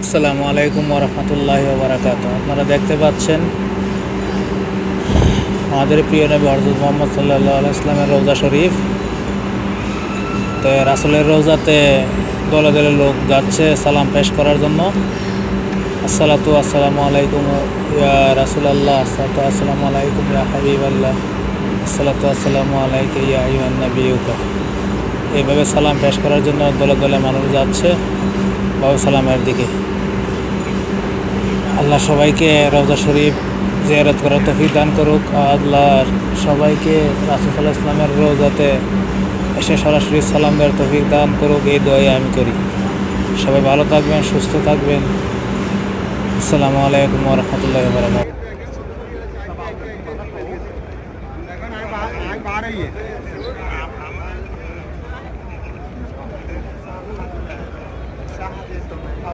আসসালামু আলাইকুম ওয়া রাহমাতুল্লাহি ওয়া বারাকাতুহু। আপনারা দেখতে পাচ্ছেন আমাদের প্রিয় নবী হযরত মুহাম্মদ সাল্লাল্লাহু আলাইহি ওয়াসাল্লামের রওজা শরীফ। তো রাসূলের রওজাতে দলে দলে লোক যাচ্ছে সালাম পেশ করার জন্য। আসসালাতু আসসালামু আলাইকুম ইয়া রাসূলুল্লাহ, আসসালাতু আসসালামু আলাইকুম ইয়া হাবিবাল্লাহ, আসসালাতু আসসালামু আলাইকা ইয়া আইয়ুহান নাবিয়্যুকা। এইভাবে সালাম পেশ করার জন্য দলে দলে মানুষ যাচ্ছে বাবু সালামের দিকে। আল্লাহ সবাইকে রওজা শরীফ জিয়ারত করার তৌফিক দান করুক। আল্লাহ সবাইকে রাসূল সাল্লাল্লাহু আলাইহি ওয়াসাল্লামের রওজাতে এসে সরাসরি সালাম দেওয়ার তৌফিক দান করুক, এই দোয়াই আমি করি। সবাই ভালো থাকবেন, সুস্থ থাকবেন। আসসালামু আলাইকুম ওয়া রাহমাতুল্লাহি ওয়া বারাকাতুহু।